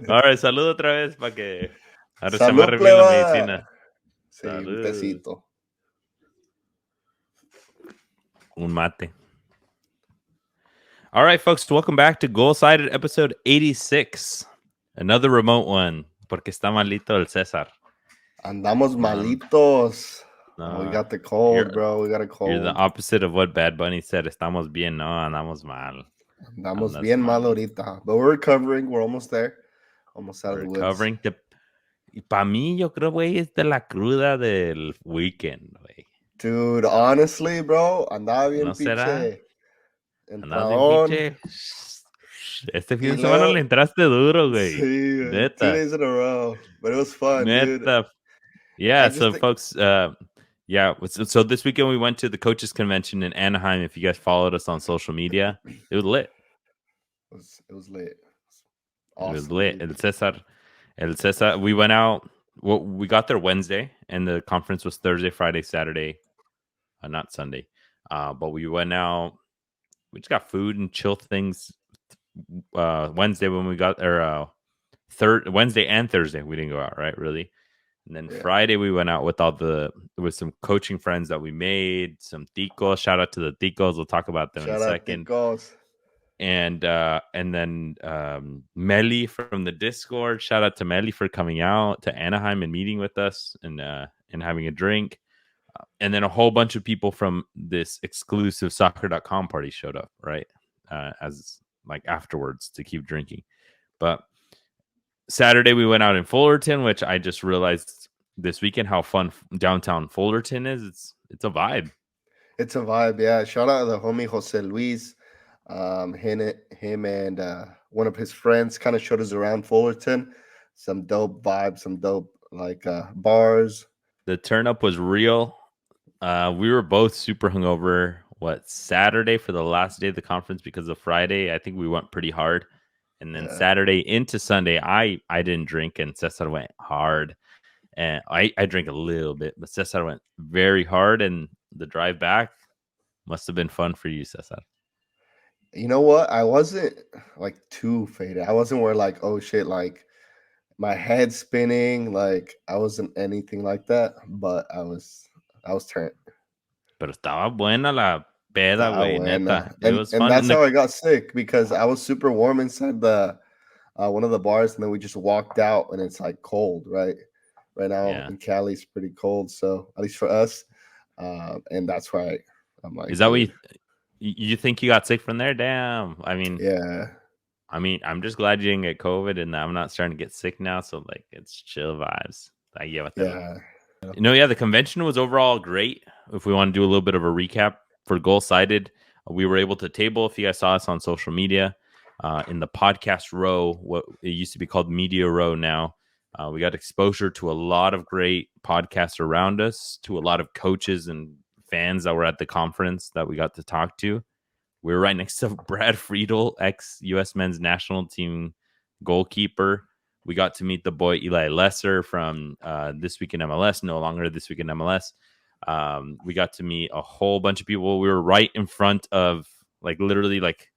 All right, salud otra vez para que ahora se Salud, amarre bien la pleba. medicina. Sí, un Salud. tecito. Un mate. All right, folks, welcome back to Goal Sided episode 86. Another remote one, porque está malito el Cesar. Andamos malitos. Oh, we got the cold, bro. We got a You're the cold. opposite of what Bad Bunny said. Estamos bien, no, andamos mal. Andamos Andas bien mal mal. ahorita. But we're recovering. We're almost there. Almost out of the woods. Recovering. Para mí, yo creo, güey, es de la cruda del weekend, güey. Dude, honestly, bro, andaba bien ¿No será? pinche Andabas bien entradón. pinche. Este fin Y de semana luego, le entraste duro, güey. sí, 2 Neta. days in a row. But it was fun, dude. Neta. Yeah, so folks, yeah, so this weekend we went to the coaches convention in Anaheim. If you guys followed us on social media, it was lit. It was lit. Awesome, it was lit. Dude. El Cesar, we went out. Well, we got there Wednesday, and the conference was Thursday, Friday, Saturday, not Sunday. But we went out. We just got food and chill things. Wednesday when we got there, Wednesday and Thursday we didn't go out, right? Really. And then Friday we went out with some coaching friends that we made, some ticos. Shout out to the ticos. We'll talk about them in a second. Ticos. And then Meli from the Discord. Shout out to Meli for coming out to Anaheim and meeting with us and having a drink. And then a whole bunch of people from this exclusive soccer.com party showed up, right? As like afterwards to keep drinking. But Saturday we went out in Fullerton, which I just realized this weekend how fun downtown Fullerton is. It's a vibe. It's a vibe, yeah. Shout out to the homie Jose Luis. Him and one of his friends kind of showed us around Fullerton. Some dope vibes, some dope bars. The turn up was real. We were both super hungover. Saturday for the last day of the conference, because of Friday, I think we went pretty hard. And then Saturday into Sunday, I didn't drink, and Cesar went hard. And I drank a little bit, but Cesar went very hard, and the drive back must have been fun for you, Cesar. You know what? I wasn't like too faded. I wasn't where like, oh shit, like my head spinning. Like I wasn't anything like that, but I was turned. Pero estaba buena la peda, güey, neta. It was fun. And that's how I got sick, because I was super warm inside the one of the bars, and then we just walked out, and it's like cold, right? Right now in Cali, it's pretty cold, so at least for us, and that's why I'm like, is that what you think you got sick from there? Damn. I mean, yeah. I mean, I'm just glad you didn't get COVID, and I'm not starting to get sick now, so like it's chill vibes. Yeah. The convention was overall great. If we want to do a little bit of a recap for Goal Sided, we were able to table, if you guys saw us on social media, in the podcast row, what it used to be called media row now. We got exposure to a lot of great podcasts around us, to a lot of coaches and fans that were at the conference that we got to talk to. We were right next to Brad Friedel, ex-U.S. men's national team goalkeeper. We got to meet the boy Eli Lesser from This Week in MLS, no longer This Week in MLS. We got to meet a whole bunch of people. We were right in front of, like, literally, like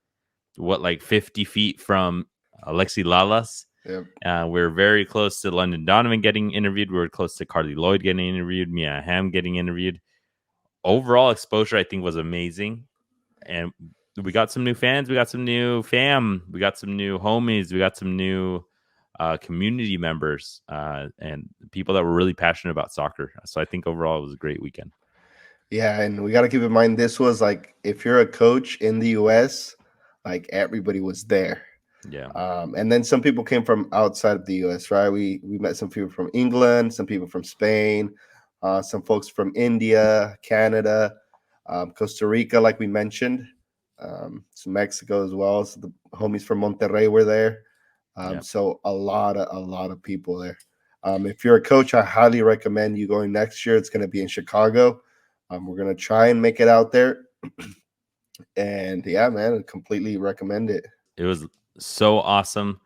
50 feet from Alexis Lalas. Yep. We're very close to London Donovan getting interviewed. We were close to Carly Lloyd getting interviewed, Mia Hamm getting interviewed. Overall exposure, I think, was amazing. And we got some new fans. We got some new fam. We got some new homies. We got some new community members and people that were really passionate about soccer. So I think overall it was a great weekend. Yeah, and we got to keep in mind, this was like, if you're a coach in the U.S., like everybody was there. Yeah. And then some people came from outside of the U.S., right? We met some people from England, some people from Spain, some folks from India, Canada, Costa Rica, like we mentioned, some Mexico as well. So the homies from Monterrey were there. So a lot of people there. If you're a coach, I highly recommend you going next year. It's going to be in Chicago. We're going to try and make it out there. And yeah, man, I completely recommend it. It was so awesome.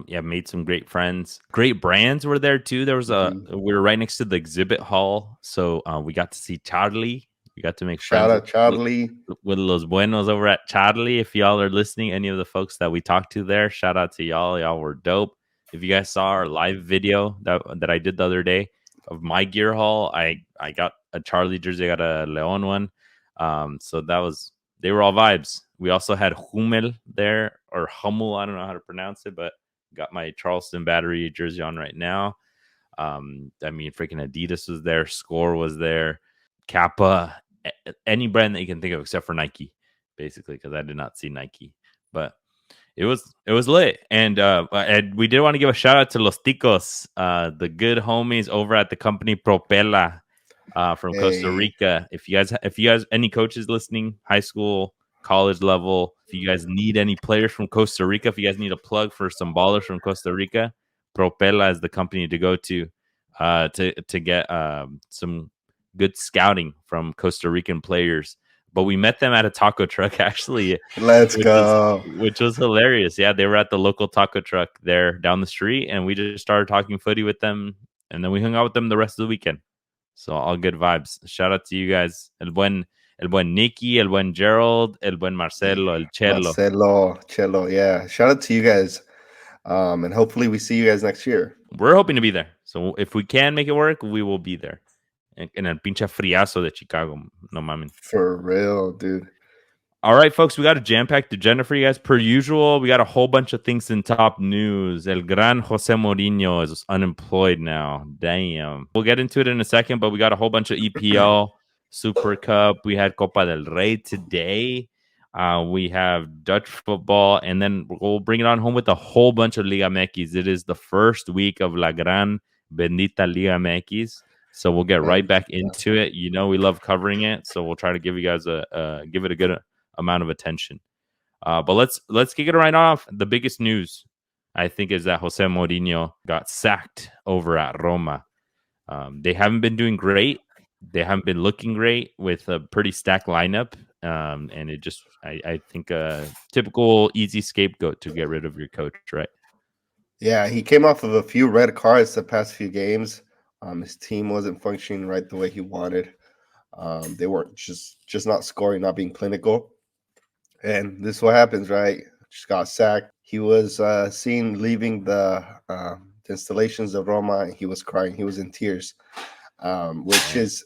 Made some great friends. Great brands were there too. There was we were right next to the exhibit hall, so we got to see Charlie. We got to make friends. Shout out Charlie with Los Buenos over at Charlie. If y'all are listening, any of the folks that we talked to there, shout out to y'all. Y'all were dope. If you guys saw our live video that I did the other day of my gear haul, I got a Charlie jersey, I got a Leon one. So they were all vibes. We also had Hummel there, or Hummel, I don't know how to pronounce it, but got my Charleston Battery jersey on right now. I mean, freaking Adidas was there, Score was there, Kappa, any brand that you can think of except for Nike, basically, because I did not see Nike. But it was lit, and we did want to give a shout out to Los Ticos, the good homies over at the company Propela from Costa Rica. If you guys any coaches listening, high school, college level, if you guys need any players from Costa Rica, if you guys need a plug for some ballers from Costa Rica, Propela is the company to go to get some good scouting from Costa Rican players. But we met them at a taco truck, actually. Let's go. Which was hilarious. Yeah, they were at the local taco truck there down the street, and we just started talking footy with them, and then we hung out with them the rest of the weekend. So all good vibes. Shout out to you guys. El buen Nicky, el buen Gerald, el buen Marcelo, el Chelo. Chelo, yeah. Shout out to you guys. And hopefully we see you guys next year. We're hoping to be there. So if we can make it work, we will be there. En el pinche friazo de Chicago. No mames. For real, dude. All right, folks, we got a jam-packed agenda for you guys. Per usual, we got a whole bunch of things in top news. El gran Jose Mourinho is unemployed now. Damn. We'll get into it in a second, but we got a whole bunch of EPL, Super Cup. We had Copa del Rey today. We have Dutch football, and then we'll bring it on home with a whole bunch of Liga MX. It is the first week of La Gran Bendita Liga MX. So we'll get right back into it. You know, we love covering it, so we'll try to give you guys give it a good amount of attention. But let's kick it right off. The biggest news, I think, is that Jose Mourinho got sacked over at Roma. They haven't been doing great. They haven't been looking great with a pretty stacked lineup. And it just, I think, a typical easy scapegoat to get rid of your coach, right? Yeah, he came off of a few red cards the past few games. His team wasn't functioning right the way he wanted. They weren't just not scoring, not being clinical. And this is what happens, right? Just got sacked. He was seen leaving the installations of Roma, and he was crying. He was in tears, which is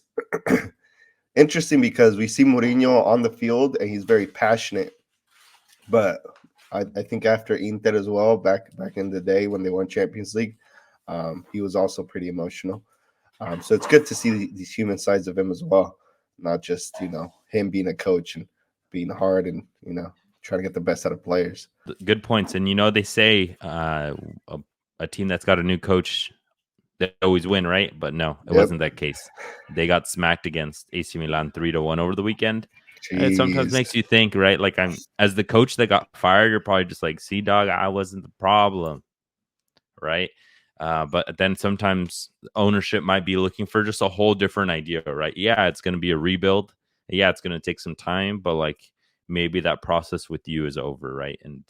interesting because we see Mourinho on the field, and he's very passionate. But I think after Inter as well, back in the day when they won Champions League, he was also pretty emotional. So it's good to see these human sides of him as well, not just, him being a coach and being hard and, trying to get the best out of players. Good points. And, they say a team that's got a new coach, they always win, right? But no, it wasn't that case. They got smacked against AC Milan 3-1 over the weekend. It sometimes makes you think, right? Like, as the coach that got fired, you're probably just like, see, dog, I wasn't the problem, right? But then sometimes ownership might be looking for just a whole different idea, right? Yeah, it's going to be a rebuild. Yeah, it's going to take some time, but like maybe that process with you is over, right? And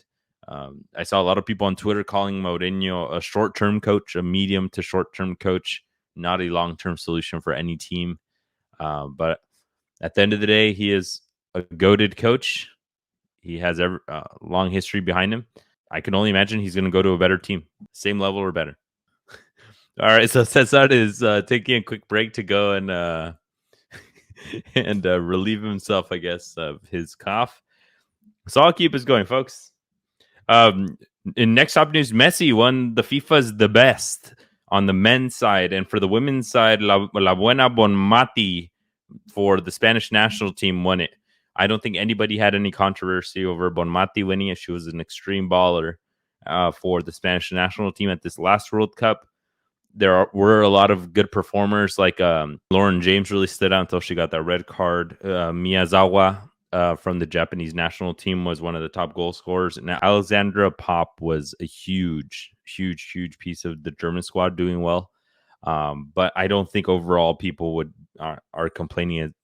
I saw a lot of people on Twitter calling Mourinho a short-term coach, a medium to short-term coach, not a long-term solution for any team. But at the end of the day, he is a goated coach. He has a long history behind him. I can only imagine he's going to go to a better team, same level or better. All right, so Cesar is taking a quick break to go and relieve himself, I guess, of his cough. So I'll keep us going, folks. In next top news, Messi won the FIFA's The Best on the men's side, and for the women's side, La Buena Bonmati for the Spanish national team won it. I don't think anybody had any controversy over Bonmati winning it. She was an extreme baller for the Spanish national team at this last World Cup. There were a lot of good performers, like Lauren James really stood out until she got that red card. Miyazawa from the Japanese national team was one of the top goal scorers. And Alexandra Pop was a huge piece of the German squad doing well. But I don't think overall people are complaining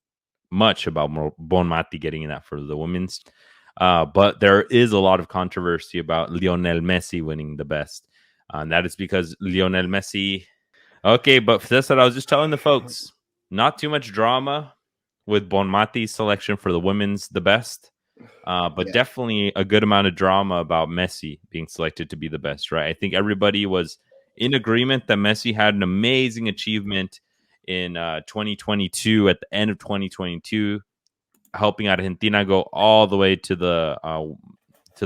much about Bonmati getting in that for the women's. But there is a lot of controversy about Lionel Messi winning the best. And that is because Lionel Messi... Okay, but that's what I was just telling the folks. Not too much drama with Bonmati's selection for the women's the best. But definitely a good amount of drama about Messi being selected to be the best, right? I think everybody was in agreement that Messi had an amazing achievement in 2022, at the end of 2022, helping Argentina go all the way to the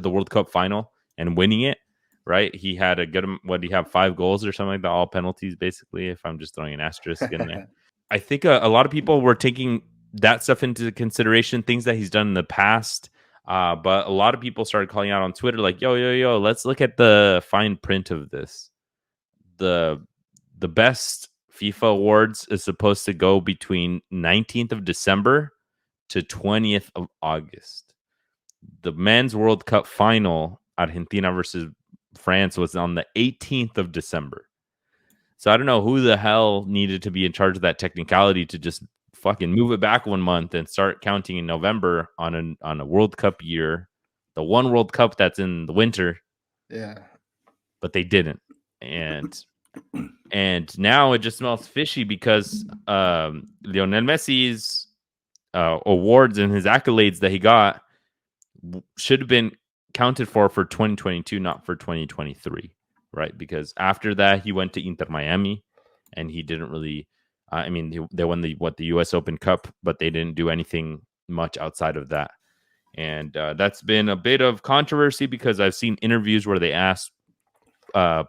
World Cup final and winning it. Right, he had a good. What do you have? 5 goals or something like that, all penalties, basically. If I'm just throwing an asterisk in there, I think a lot of people were taking that stuff into consideration, things that he's done in the past. But a lot of people started calling out on Twitter, like, yo, let's look at the fine print of this. The best FIFA awards is supposed to go between 19th of December to 20th of August. The men's World Cup final, Argentina versus France, was on the 18th of December. So I don't know who the hell needed to be in charge of that technicality to just fucking move it back 1 month and start counting in November on a World Cup year, the one World Cup that's in the winter. Yeah, but they didn't, and now it just smells fishy because Lionel Messi's awards and his accolades that he got should have been counted for 2022, not for 2023, right? Because after that, he went to Inter Miami, and he didn't really. I mean, they won the U.S. Open Cup, but they didn't do anything much outside of that, and that's been a bit of controversy because I've seen interviews where they asked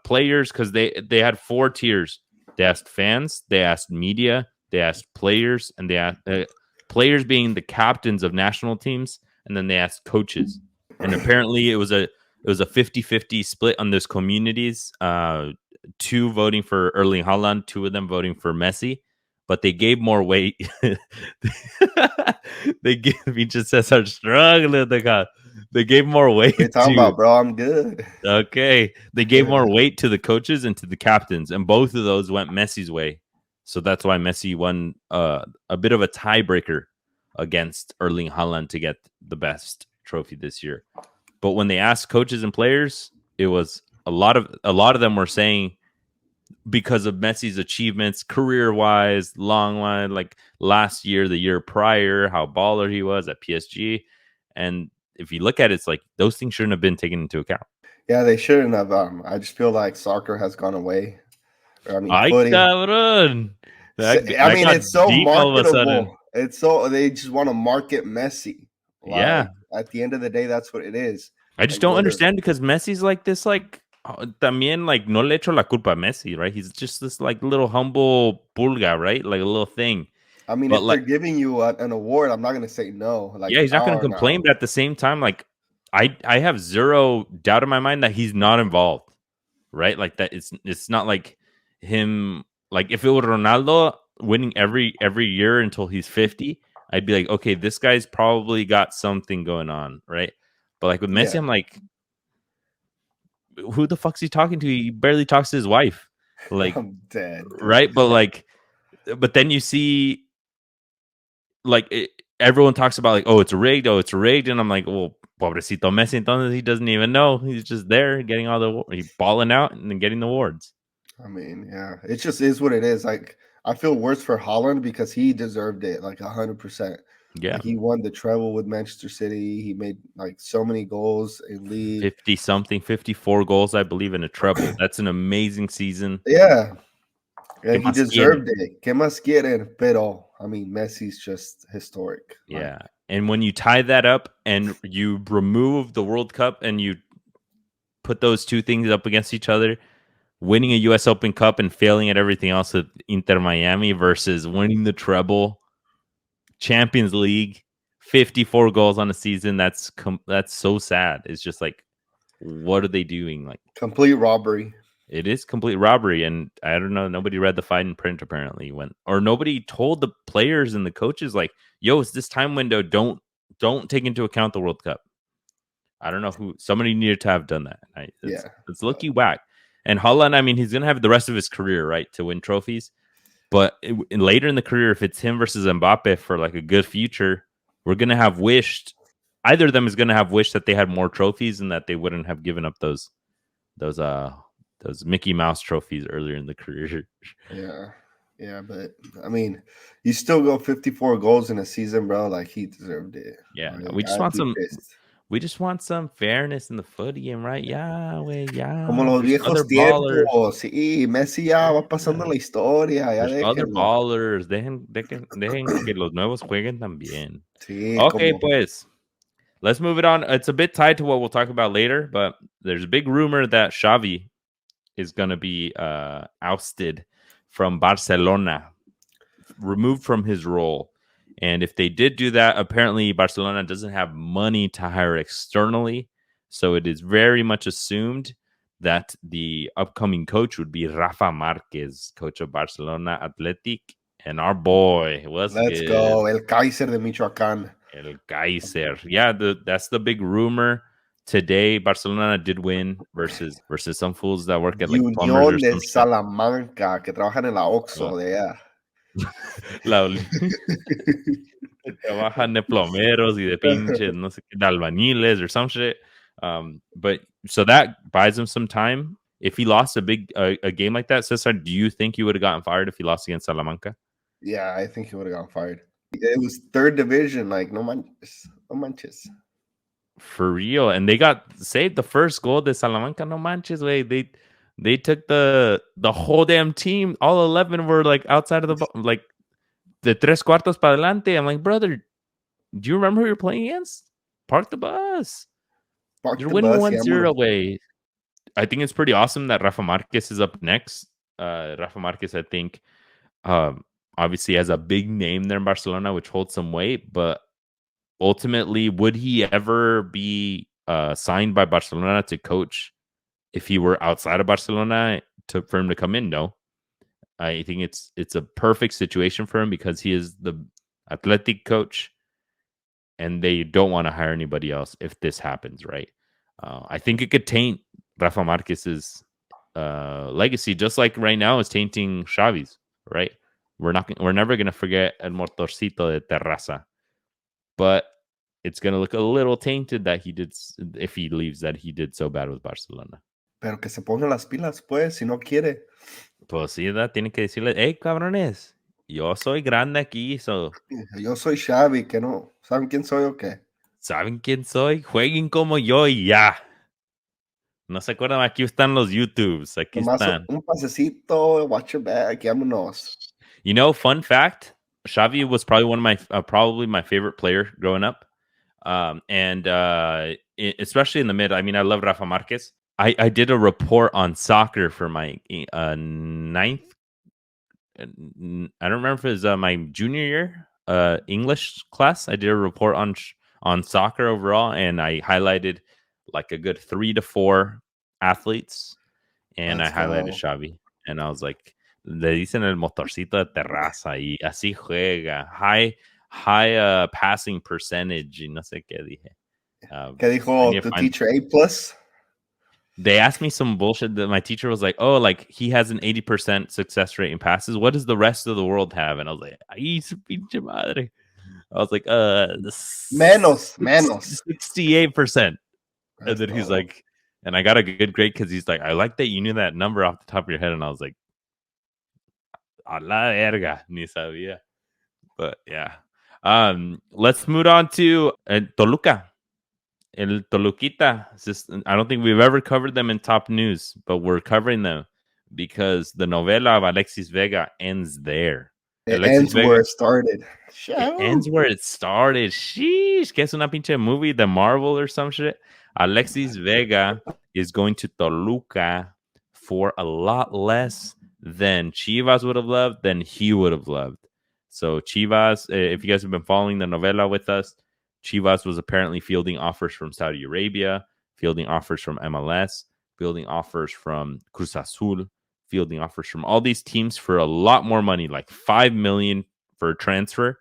players, because they had 4 tiers. They asked fans, they asked media, they asked players, and they asked players being the captains of national teams, and then they asked coaches. And apparently it was a 50-50 split on those communities. 2 voting for Erling Haaland, 2 of them voting for Messi, but they gave more weight. They gave me just Cesar struggling. They gave more weight. What are you talking about, bro? I'm good. Okay. They gave more weight to the coaches and to the captains, and both of those went Messi's way. So that's why Messi won a bit of a tiebreaker against Erling Haaland to get the best trophy this year. But when they asked coaches and players, it was a lot of them were saying, because of Messi's achievements, career-wise, long-wise, like last year, the year prior, how baller he was at PSG. And if you look at it, it's like those things shouldn't have been taken into account. Yeah, they shouldn't have. I just feel like soccer has gone away. I mean, Ay, footy. cabrón. I mean, it's so marketable. It's so they just want to market Messi. Like, yeah. At the end of the day, that's what it is. I just don't understand, because Messi's like this, like, también, like, no le echo la culpa a Messi, right? He's just this, like, little humble pulga, right? Like a little thing. I mean, but if they're giving you an award, I'm not going to say no. Like, yeah, he's not going to complain, but at the same time, like, I have zero doubt in my mind that he's not involved, right? Like, that it's not like him. Like, if it were Ronaldo winning every year until he's 50, I'd be like, okay, this guy's probably got something going on, right? But like with Messi, I'm like, who the fuck's he talking to? He barely talks to his wife. Like, I'm dead, dude. Right? But then you see, like, everyone talks about, like, oh, it's rigged, and I'm like, well, pobrecito Messi, entonces he doesn't even know. He's just there getting he's balling out and then getting the awards. I mean, yeah, it just is what it is. Like, I feel worse for Haaland because he deserved it, like 100%. Yeah, like, he won the treble with Manchester City. He made like so many goals in league, 54 goals, I believe, in a treble. That's an amazing season. Yeah, he deserved it. Que más quieren? Pero I mean, Messi's just historic. Yeah, and when you tie that up and you remove the World Cup and you put those 2 things up against each other, winning a U.S. Open Cup and failing at everything else at Inter Miami versus winning the treble, Champions League, 54 goals on a season. That's so sad. It's just like, what are they doing? Like, complete robbery. It is complete robbery, and I don't know. Nobody read the fine print apparently, or nobody told the players and the coaches, like, "Yo, it's this time window. Don't take into account the World Cup." I don't know who. Somebody needed to have done that. It's lucky whack. And Haaland, I mean, he's gonna have the rest of his career, right, to win trophies. But later in the career, if it's him versus Mbappe for like a good future, we're gonna have wished. Either of them is gonna have wished that they had more trophies and that they wouldn't have given up those Mickey Mouse trophies earlier in the career. Yeah. Yeah, but I mean, you still go 54 goals in a season, bro. Like he deserved it. Yeah, Like, we just I'd want be some. pissed. We just want some fairness in the footy game, right? Yeah, way, Como yeah. los There's viejos other ballers. tiempos. Sí, Messi ya va pasando Yeah. la historia. Ya There's other déjenlo. ballers. Dejen que los nuevos jueguen también. Sí, Okay, como. pues. Let's move it on. It's a bit tied to what we'll talk about later, but there's a big rumor that Xavi is going to be ousted from Barcelona, removed from his role. And if they did do that, apparently Barcelona doesn't have money to hire externally. So it is very much assumed that the upcoming coach would be Rafa Marquez, coach of Barcelona Athletic. And our boy, what's Let's good? go. El Kaiser de Michoacán. El Kaiser. Yeah, that's the big rumor. Today, Barcelona did win versus some fools that work at like plumbers or Unión de some shit. Salamanca, que trabajan en la Uh, Oxxo de allá. la trabajan de plomeros y de pinches, no sé qué, de albañiles or some shit. But so that buys him some time. If he lost a game like that, Cesar, do you think he would have gotten fired if he lost against Salamanca? Yeah, I think he would have gotten fired. It was third division. Like, no manches. No manches. For real. And they got saved the first goal de Salamanca. No manches, way. They took the whole damn team. All 11 were like outside of the like the tres cuartos para adelante. I'm like, brother, do you remember who you're playing against? Park the bus. Park You're the winning bus, 1-0 vámonos. away. I think it's pretty awesome that Rafa Marquez is up next. Rafa Marquez, I think, obviously has a big name there in Barcelona, which holds some weight. But ultimately, would he ever be signed by Barcelona to coach if he were outside of Barcelona for him to come in? No. I think it's a perfect situation for him because he is the athletic coach and they don't want to hire anybody else if this happens, right? I think it could taint Rafa Marquez's legacy, just like right now is tainting Xavi's, right? We're never gonna forget El Motorcito de Terraza, but it's gonna look a little tainted that he did if he leaves that he did so bad with Barcelona. Pero que se pongan las pilas, pues, si no quiere. Pues sí, tiene que decirle, hey, cabrones, yo soy grande aquí, so Yo soy Xavi, que no. ¿Saben quién soy o qué? ¿saben quién soy? Jueguen como yo y ya. No se acuerdan, aquí están los YouTubes, aquí Nomás están. un pasecito, watch your back, vámonos. You know, fun fact, Xavi was probably one of my probably my favorite player growing up. And especially in the mid. I mean, I love Rafa Marquez. I did a report on soccer for my ninth. I don't remember if it was my junior year English class. I did a report on soccer overall, and I highlighted like a good 3 to 4 athletes, and I Let's highlighted go. Xavi, and I was like, le dicen el motorcito de terraza y así juega, high passing percentage y no sé qué dije. ¿Qué I dijo need to tu find. teacher? A+? They asked me some bullshit that my teacher was like, "Oh, like he has an 80% success rate in passes. What does the rest of the world have?" And I was like, "Ay, su pinche madre." I was like, Menos. 68%." And Let's then he's go. like, and I got a good grade because he's like, "I like that you knew that number off the top of your head." And I was like, "A la verga, ni sabía." But yeah, let's move on to Toluca. El Toluquita. I don't think we've ever covered them in top news, but we're covering them because the novela of Alexis Vega ends there. It Alexis ends Vega, where it started. it ends where it started. Sheesh, que es una pinche movie, The Marvel or some shit. Alexis Vega is going to Toluca for a lot less than Chivas would have loved, than he would have loved. So Chivas, if you guys have been following the novela with us, Chivas was apparently fielding offers from Saudi Arabia, fielding offers from MLS, fielding offers from Cruz Azul, fielding offers from all these teams for a lot more money, like 5 million for a transfer,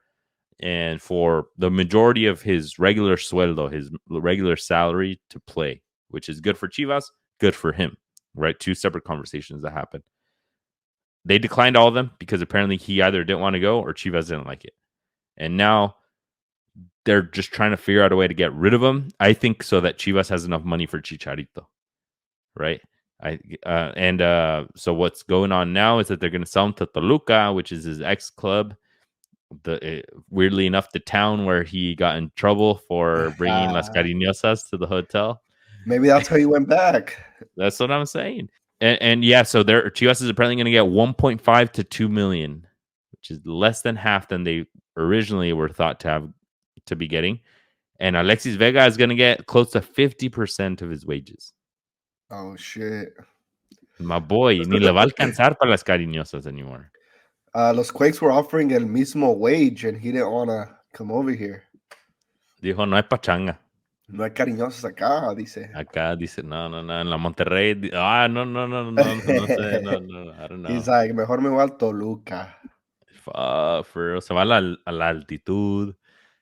and for the majority of his regular sueldo, his regular salary to play, which is good for Chivas, good for him, right? Two separate conversations that happened. They declined all of them because apparently he either didn't want to go or Chivas didn't like it. And now they're just trying to figure out a way to get rid of him. I think so that Chivas has enough money for Chicharito, right? So what's going on now is that they're going to sell him to Toluca, which is his ex club. Weirdly enough, the town where he got in trouble for bringing las cariñosas to the hotel. Maybe that's how he went back. That's what I'm saying. And yeah, so their Chivas is apparently going to get 1.5 to 2 million, which is less than half than they originally were thought to be getting. And Alexis Vega is going to get close to 50% of his wages. Oh shit. My boy, ni le va a alcanzar para las cariñosas anymore. Los Quakes were offering el mismo wage and he didn't want to come over here. Dijo, no hay pachanga. No hay cariñosos acá, dice. Acá dice, no, en la Monterrey. No sé, no, I don't know. He's like, mejor me voy al Toluca. Fuck, for real. Se va a la altitud.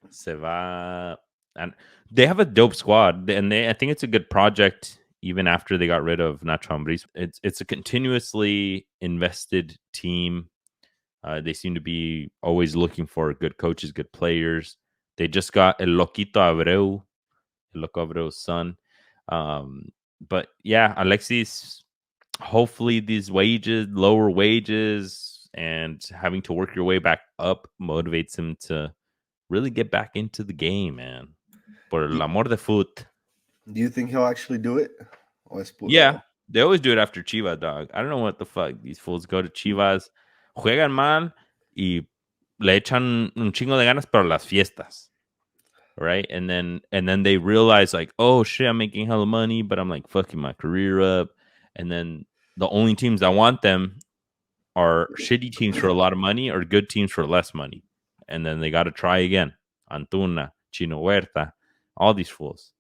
Se va. And they have a dope squad. And I think it's a good project even after they got rid of Nacho Ambriz. It's a continuously invested team. They seem to be always looking for good coaches, good players. They just got El Loquito Abreu, El Loco Abreu's son. But yeah, Alexis, hopefully these lower wages, and having to work your way back up motivates him to really get back into the game, man. Por el amor de fut. Do you think he'll actually do it? Yeah, they always do it after Chivas, dog. I don't know what the fuck. These fools go to Chivas, juegan mal, y le echan un chingo de ganas para las fiestas. Right? And then they realize, like, oh shit, I'm making hella money, but I'm like fucking my career up. And then the only teams that want them are shitty teams for a lot of money or good teams for less money. And then they got to try again. Antuna, Chino Huerta, all these fools.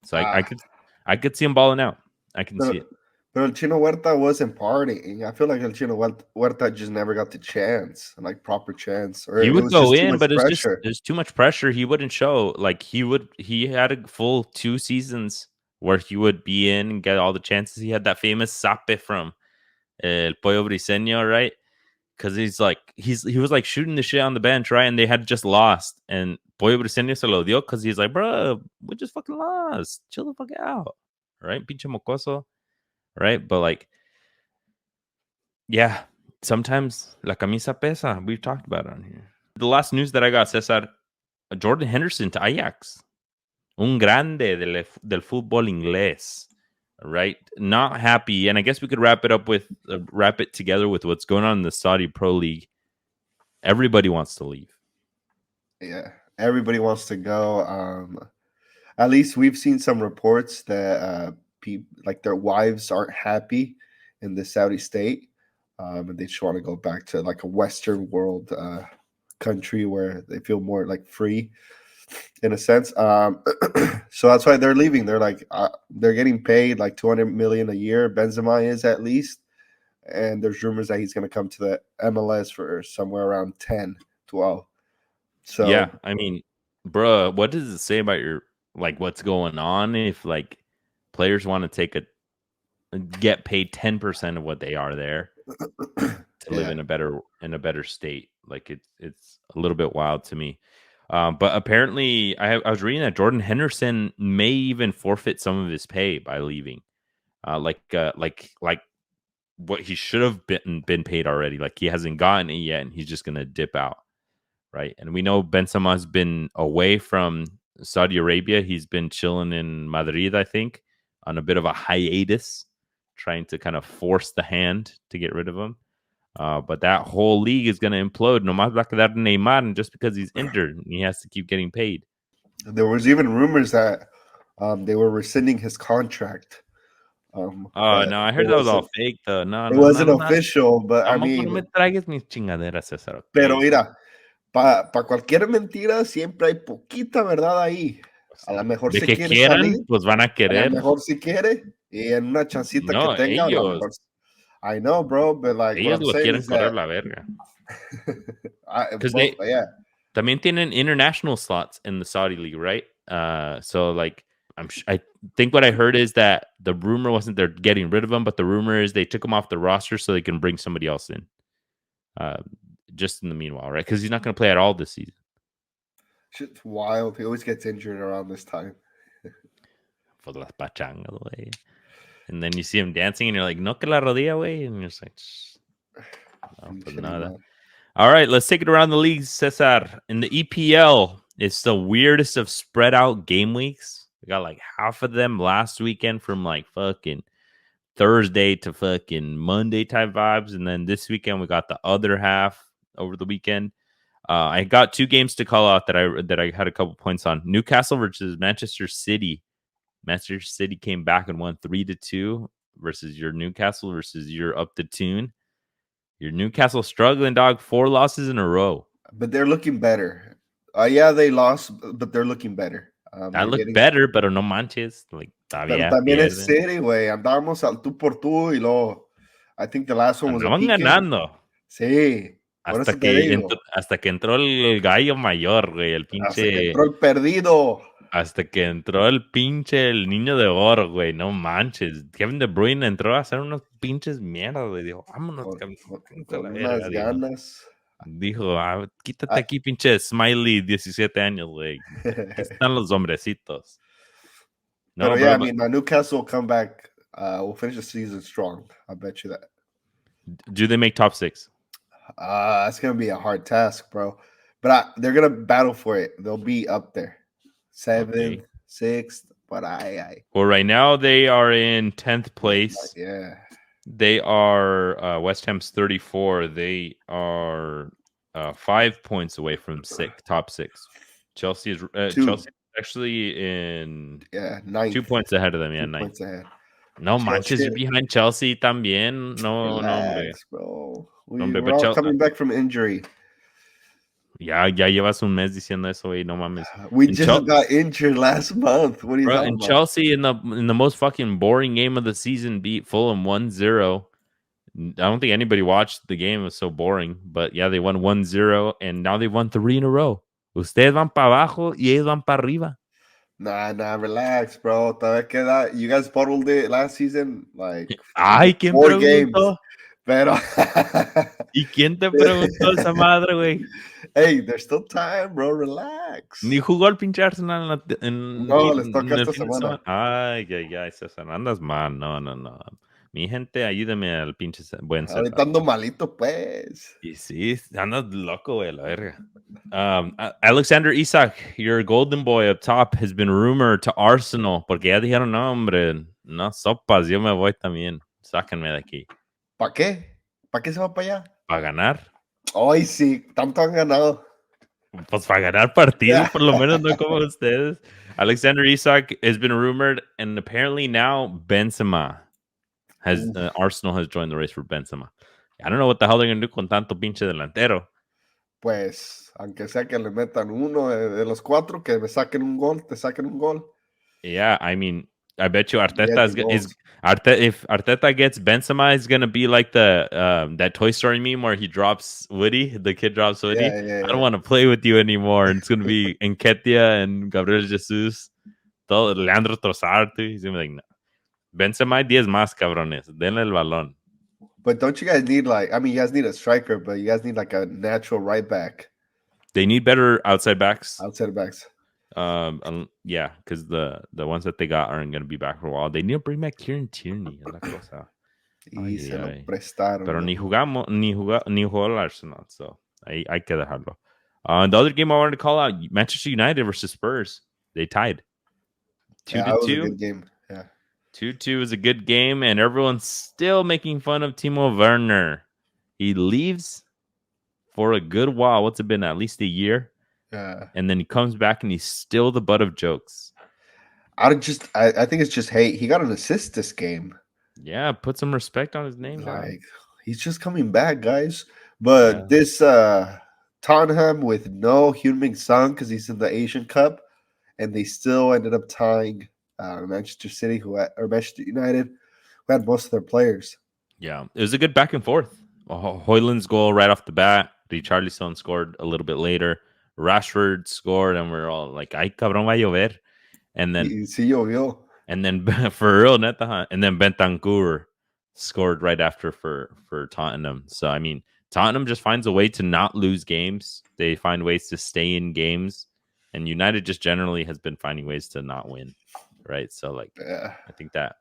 So I could see him balling out. I can see it. But El Chino Huerta wasn't partying. I feel like El Chino Huerta just never got the chance, like proper chance. Or he would go in, but pressure. There's too much pressure. He wouldn't show. Like he had a full 2 seasons where he would be in and get all the chances. He had that famous sape from El Pollo Briseño, right? Because he was like shooting the shit on the bench, right? And they had just lost, and Pollo Briseño se lo dio because he's like, bro, we just fucking lost. Chill the fuck out, right? Pinche mocoso, right? But like, yeah, sometimes la camisa pesa. We've talked about it on here. The last news that I got, Cesar, Jordan Henderson to Ajax, un grande del fútbol inglés. Right, not happy, and I guess we could wrap it together with what's going on in the Saudi Pro League. Everybody wants to leave. Yeah, everybody wants to go. At least we've seen some reports that people, like their wives, aren't happy in the Saudi state, and they just want to go back to like a Western world country where they feel more like free. In a sense, so that's why they're leaving. They're like they're getting paid like 200 million a year. Benzema is at least, and there's rumors that he's going to come to the MLS for somewhere around 10, 12. So yeah, I mean, bruh, what does it say about your what's going on if like players want to get paid 10% of what they are there to live in a better state? Like it's a little bit wild to me. But apparently, I was reading that Jordan Henderson may even forfeit some of his pay by leaving, like what he should have been paid already. Like he hasn't gotten it yet, and he's just gonna dip out, right? And we know Benzema's been away from Saudi Arabia. He's been chilling in Madrid, I think, on a bit of a hiatus, trying to kind of force the hand to get rid of him. But that whole league is going to implode. No más va a quedar Neymar, and just because he's injured, and he has to keep getting paid. There was even rumors that they were rescinding his contract. No, I heard that was all fake. Though. No, it wasn't official, but I mean. No me traigas mis chingaderas, César. Okay? Pero mira, para cualquier mentira siempre hay poquita verdad ahí. A lo mejor de que quieran, salir, pues van a querer. A lo mejor si quiere y en una chancita que tenga. A lo mejor, I know, bro, but like ellos lo quieren correr la verga. Because también tienen international slots in the Saudi league, right? So like I think what I heard is that the rumor wasn't they're getting rid of him, but the rumor is they took him off the roster so they can bring somebody else in. Just in the meanwhile, right? Because he's not going to play at all this season. Shit's wild. He always gets injured around this time. For las pachangas, way. And then you see him dancing, and you're like, no que la rodilla, güey. And you're just like, no, pues nada. All right, let's take it around the league, Cesar. In the EPL, it's the weirdest of spread out game weeks. We got like half of them last weekend from like fucking Thursday to fucking Monday type vibes. And then this weekend, we got the other half over the weekend. I got two games to call out that I had a couple points on. Newcastle versus Manchester City. Manchester City came back and won 3-2 versus your Newcastle versus your up to tune. Your Newcastle struggling, dog. 4 losses in a row. But they're looking better. Yeah, they lost, but they're looking better. That looked better, pero no manches. Like, pero también es City, güey. Andábamos al tú por tú y luego I think the last one was Andaban ganando. Sí. Hasta que entró el gallo mayor, güey. El pinche. Hasta que entró el perdido. Hasta que entró el niño de oro, güey. No manches. Kevin De Bruyne entró a hacer unos pinches mierdas, güey. Dijo, vámonos. Con unas ganas. Dijo, quítate aquí, pinche Smiley, 17 años, güey. Aquí están los hombrecitos. No, but yeah, I mean, my Newcastle comeback will finish the season strong. I bet you that. Do they make top 6? It's going to be a hard task, bro. But they're going to battle for it. They'll be up there. 7th, 6th, but Well, right now they are in 10th place. Yeah. They are West Ham's 34. They are 5 points away from top 6. Chelsea is actually in 9th. 2 points ahead of them. Yeah, 9th. Points ahead. No manches, you're behind Chelsea también. No, relax, bro. We're all coming back from injury. Ya llevas un mes diciendo eso, güey. No mames. We just got injured last month. What are you talking about? Chelsea in the most fucking boring game of the season beat Fulham 1-0. I don't think anybody watched the game. It was so boring. But yeah, they won 1-0 and now they won 3 in a row. Ustedes van para abajo y ellos van para arriba. Nah, relax, bro. Queda. You guys bottled it last season. Like, ay, ¿quién 4 games. Pero ¿Y quién te preguntó esa madre, güey? Hey, there's still time, bro. Relax. Ni jugó el pinche Arsenal no, les toca esta semana. Ay, César, andas mal. No. Mi gente, ayúdame al pinche buen César. Ahorita ando malito, pues. Y sí, andas loco, güey, la verga. Alexander Isak, your golden boy up top, has been rumored to Arsenal. Porque ya dijeron, no, hombre, no sopas, yo me voy también. Sáquenme de aquí. ¿Para qué? ¿Para qué se va para allá? Para ganar. Ay, sí, tanto han ganado. Pues para ganar partidos, por lo menos no como ustedes. Alexander Isak has been rumored, and apparently now Benzema Arsenal has joined the race for Benzema. I don't know what the hell they're going to do con tanto pinche delantero. Pues, aunque sea que le metan uno de los 4, que me saquen un gol, te saquen un gol. Yeah, I mean, I bet you if Arteta gets Benzema, is gonna be like the that Toy Story meme where he drops Woody, the kid drops Woody. I don't want to play with you anymore. And it's gonna be Enketia and Gabriel Jesus, todo Leandro Trossard. He's gonna be like, no. Benzema 10 más cabrones, denle el balón. But don't you guys need you guys need a striker, but you guys need like a natural right back. They need better outside backs. Outside backs. Yeah, because the ones that they got aren't going to be back for a while. They need to bring back Kieran Tierney. Y se lo prestaron. Pero ni jugó el Arsenal, so hay que dejarlo. The other game I wanted to call out, Manchester United versus Spurs. They tied 2-2. That was a good game. Yeah. 2-2 is a good game, and everyone's still making fun of Timo Werner. He leaves for a good while. What's it been? At least a year. Yeah. And then he comes back and he's still the butt of jokes. I think it's just hate. He got an assist this game. Yeah, put some respect on his name. He's just coming back, guys. But this Tottenham with no Heung-min Son because he's in the Asian Cup, and they still ended up tying Manchester City, or Manchester United, who had most of their players. Yeah, it was a good back and forth. Højlund's goal right off the bat. Richarlison scored a little bit later. Rashford scored, and we're all like, "Ay, cabrón, va a llover." And then, sí llovió. And then for real, neta, and then Bentancur scored right after for Tottenham. So I mean, Tottenham just finds a way to not lose games. They find ways to stay in games, and United just generally has been finding ways to not win right? So like, I think that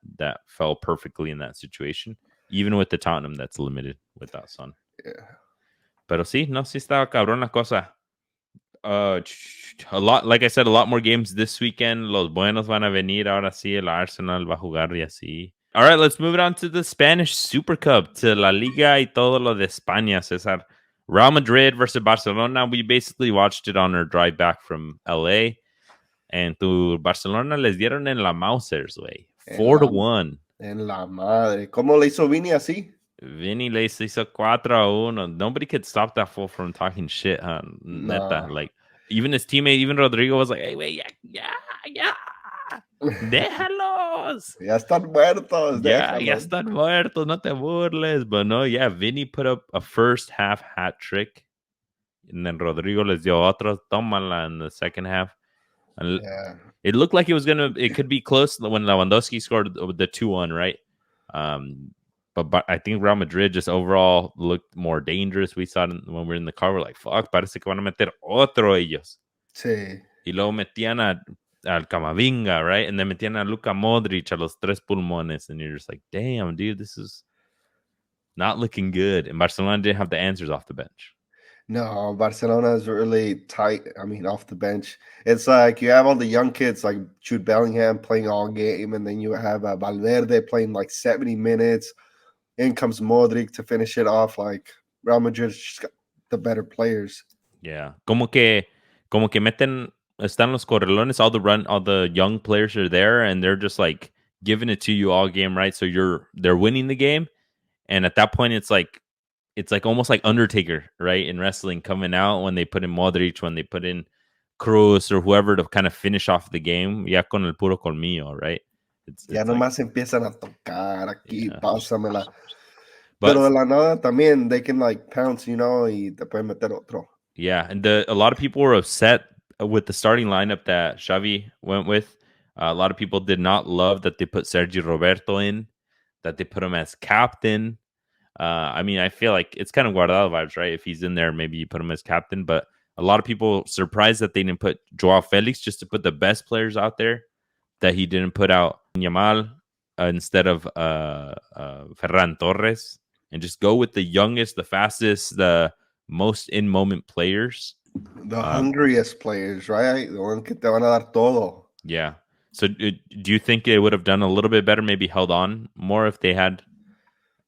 fell perfectly in that situation, even with the Tottenham that's limited without Son. Pero sí, no, sí estaba cabrón la cosa. A lot, like I said, a lot more games this weekend. Los buenos van a venir. Ahora sí, el Arsenal va a jugar y así. All right, let's move it on to the Spanish Super Cup, to La Liga y todo lo de España, Cesar. Real Madrid versus Barcelona. We basically watched it on our drive back from LA. And to Barcelona les dieron en la Mausers, güey. 4-1. En la madre. ¿Cómo le hizo Vini así? Vinny les hizo 4-1. Nobody could stop that fool from talking shit, huh? Neta. Like, even his teammate, even Rodrigo, was like, hey, wait, yeah. Déjalos. Ya están muertos. Ya están muertos. No te burles. But no, yeah, Vinny put up a first half hat trick. And then Rodrigo les dio otro. Tómala in the second half. And it looked like it could be close when Lewandowski scored the 2-1, right? But I think Real Madrid just overall looked more dangerous. We saw it when we were in the car. We're like, fuck, parece que van a meter otro ellos. Sí. Y luego metían al Camavinga, right? And then metían a Luka Modric a los tres pulmones. And you're just like, damn, dude, this is not looking good. And Barcelona didn't have the answers off the bench. No, Barcelona is really tight. I mean, off the bench. It's like you have all the young kids like Jude Bellingham playing all game, and then you have Valverde playing like 70 minutes. In comes Modric to finish it off. Like Real Madrid just got the better players. Yeah. Como que meten, están los correlones, all the young players are there, and they're just like giving it to you all game, right? So they're winning the game. And at that point, it's like almost like Undertaker, right? In wrestling, coming out when they put in Modric, when they put in Cruz or whoever to kind of finish off the game, ya con el puro colmillo, right? Ya nomás empiezan a tocar aquí, pásamela. But, pero de la nada también, they can like pounce, y te pueden meter otro. Yeah, and a lot of people were upset with the starting lineup that Xavi went with. A lot of people did not love that they put Sergio Roberto in, that they put him as captain. I mean, I feel like it's kind of Guardado vibes, right? If he's in there, maybe you put him as captain. But a lot of people surprised that they didn't put Joao Felix, just to put the best players out there, that he didn't put out Yamal instead of Ferran Torres, and just go with the youngest, the fastest, the most in-moment players. The hungriest players, right? The one que te van a dar todo. Yeah. So do you think they would have done a little bit better, maybe held on more if they had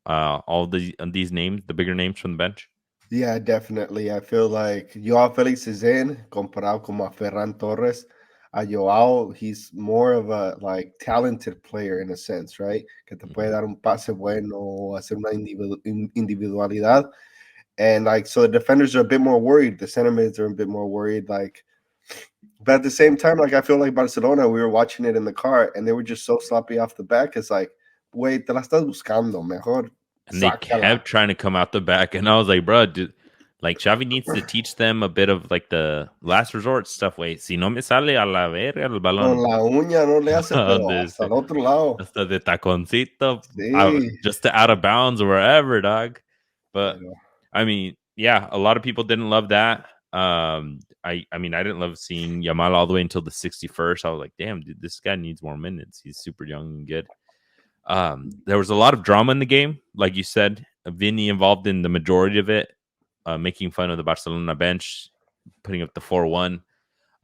all these names, the bigger names from the bench? Yeah, definitely. I feel like Joao Felix is in, comparado como a Ferran Torres. A Joao, he's more of a like talented player in a sense, right? Que te puede dar un pase bueno o hacer una individualidad. And like, so the defenders are a bit more worried. The center mids are a bit more worried. Like, but at the same time, like, I feel like Barcelona, we were watching it in the car and they were just so sloppy off the back. It's like, wait, te la estás buscando, mejor. And they kept trying to come out the back. And I was like, bro, like, Xavi needs to teach them a bit of like the last resort stuff. Wait, si no me sale a la verga el balón. Con la uña no le hace, pero hasta el otro lado. Hasta de taconcito, Sí. just to out of bounds or wherever, dog. But I mean, yeah, a lot of people didn't love that. I mean, I didn't love seeing Yamal all the way until the 61st. I was like, damn, dude, this guy needs more minutes. He's super young and good. There was a lot of drama in the game, like you said. Vinny involved in the majority of it, making fun of the Barcelona bench, putting up the 4-1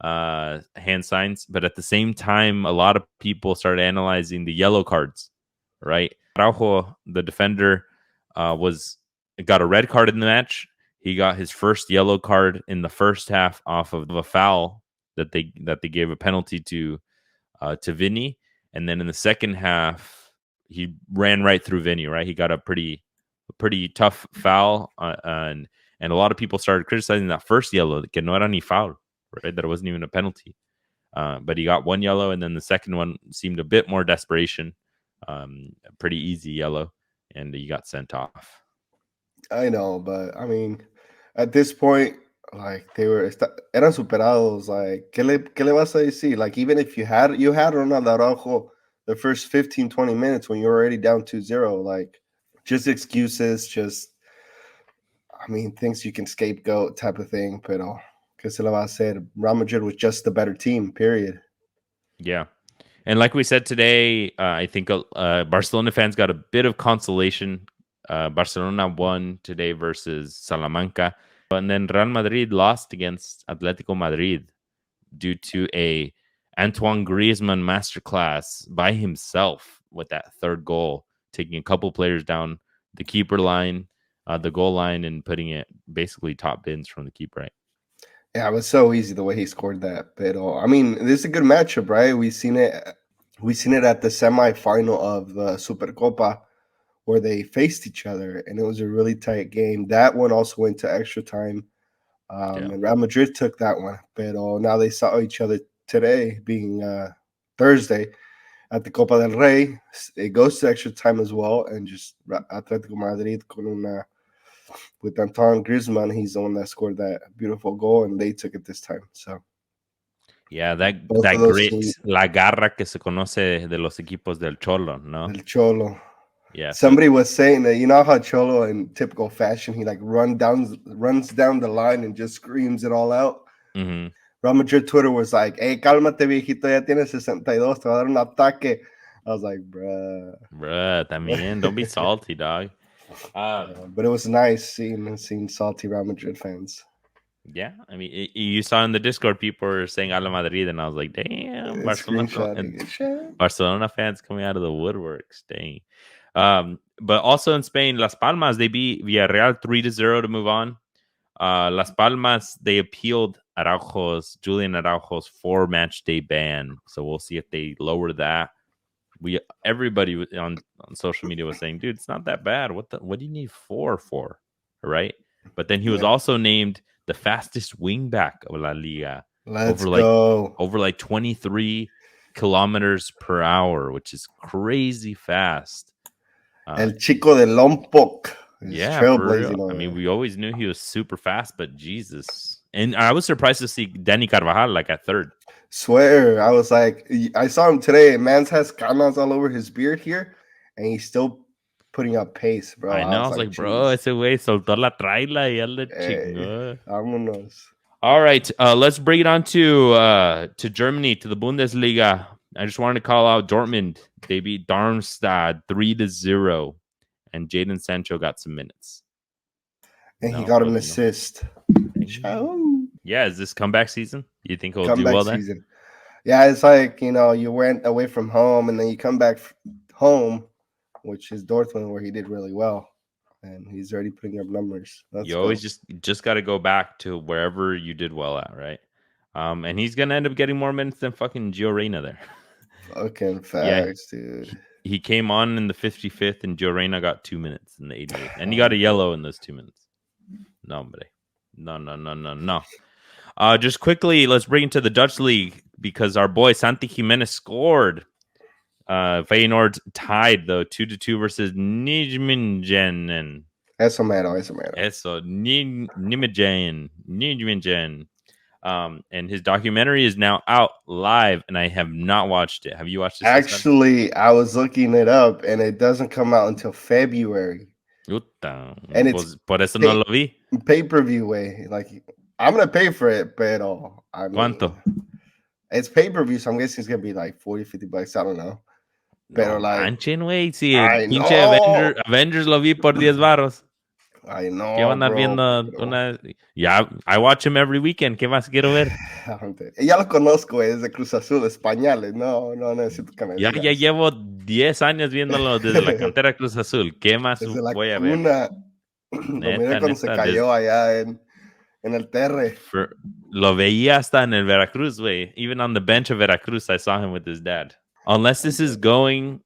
hand signs. But at the same time, a lot of people started analyzing the yellow cards, right? Araujo, the defender, got a red card in the match. He got his first yellow card in the first half off of a foul that they gave a penalty to Vinny, and then in the second half he ran right through Vinny. Right, he got a pretty tough foul, and a lot of people started criticizing that first yellow, que no era ni foul, right? That it wasn't even a penalty. But he got one yellow, and then the second one seemed a bit more desperation, a pretty easy yellow, and he got sent off. I know, but I mean, at this point, like eran superados. Like, ¿qué le vas a decir? Like, even if you had Ronaldo Araujo the first 15, 20 minutes when you're already down 2-0, like, just excuses, I mean, things you can scapegoat type of thing. Pero, ¿qué se le va a hacer? Real Madrid was just the better team, period. Yeah. And like we said today, I think Barcelona fans got a bit of consolation. Barcelona won today versus Salamanca. And then Real Madrid lost against Atletico Madrid due to a Antoine Griezmann masterclass by himself with that third goal, taking a couple players down the keeper line, the goal line, and putting it basically top bins from the keeper. Right? Yeah, it was so easy the way he scored that. But I mean, this is a good matchup, right? We've seen it at the semifinal of the Supercopa where they faced each other, and it was a really tight game. That one also went to extra time, and Real Madrid took that one. But now they saw each other today, being Thursday, at the Copa del Rey. It goes to extra time as well, and just Atletico Madrid con una with Antoine Griezmann, he's the one that scored that beautiful goal, and they took it this time. So, yeah, that grit, la garra que se conoce de los equipos del Cholo, ¿no? El Cholo. Yeah. Somebody was saying that, you know how Cholo, in typical fashion, he like runs down the line and just screams it all out. Mm-hmm. Real Madrid Twitter was like, "Hey, cálmate, viejito, ya tienes 62, te va a dar un ataque." I was like, bruh, también, don't be salty, dog. But it was nice seeing salty Real Madrid fans. Yeah, I mean, you saw in the Discord people were saying "Ala Madrid," and I was like, "Damn, Barcelona fans coming out of the woodworks, dang." But also in Spain, Las Palmas, they beat Villarreal 3-0 to move on. Las Palmas, they appealed Julian Araujo's 4-match day ban, so we'll see if they lower that. Everybody on social media was saying, "Dude, it's not that bad. What do you need 4 for?" Right? But then he was also named the fastest wingback of La Liga. Let's go. Over like 23 kilometers per hour, which is crazy fast. El Chico de Lompoc. Yeah, trailblazing. I mean, we always knew he was super fast, but Jesus. And I was surprised to see Dani Carvajal like at third. Swear, I was like, I saw him today. Man's has canas all over his beard here, and he's still putting up pace, bro. I know. I was like, bro, ese güey soltó la traila y él le chingó. Vámonos. All right, let's bring it on to Germany, to the Bundesliga. I just wanted to call out Dortmund. They beat Darmstadt 3-0, and Jadon Sancho got some minutes. And he got an assist. Yeah, is this comeback season? You think he'll do well then? Yeah, it's like, you went away from home, and then you come back home, which is Dortmund, where he did really well. And he's already putting up numbers. You always just got to go back to wherever you did well at, right? And he's going to end up getting more minutes than fucking Gio Reyna there. Fucking facts, dude. He came on in the 55th, and Gio Reyna got 2 minutes in the 88th. And he got a yellow in those 2 minutes. No, hombre. No. Just quickly, let's bring it to the Dutch league, because our boy Santi Jimenez scored. Feyenoord tied, though, 2-2 versus Nijmegen. Eso mero. Nijmegen. And his documentary is now out live, and I have not watched it. Have you watched it? Actually, I was looking it up, and it doesn't come out until February. And it's por eso no lo vi. Pay-per-view way. Like, I'm gonna pay for it, pero I mean, ¿cuánto? It's pay-per-view, so I'm guessing it's gonna be like $40-$50. I don't know. Pero manchen, güey. Si el pinche Avengers lo vi por 10 baros. I know. ¿Qué van a estar viendo una? Yeah, I watch him every weekend. ¿Qué más quiero ver? Ya lo conozco, es de Cruz Azul, españoles. No necesito que me digas. Ya llevo 10 años viéndolo desde la cantera Cruz Azul. ¿Qué más voy a ver? Lo miré cuando se cayó allá en el Terre. Lo veía hasta en el Veracruz, güey. Even on the bench of Veracruz, I saw him with his dad. Unless this is going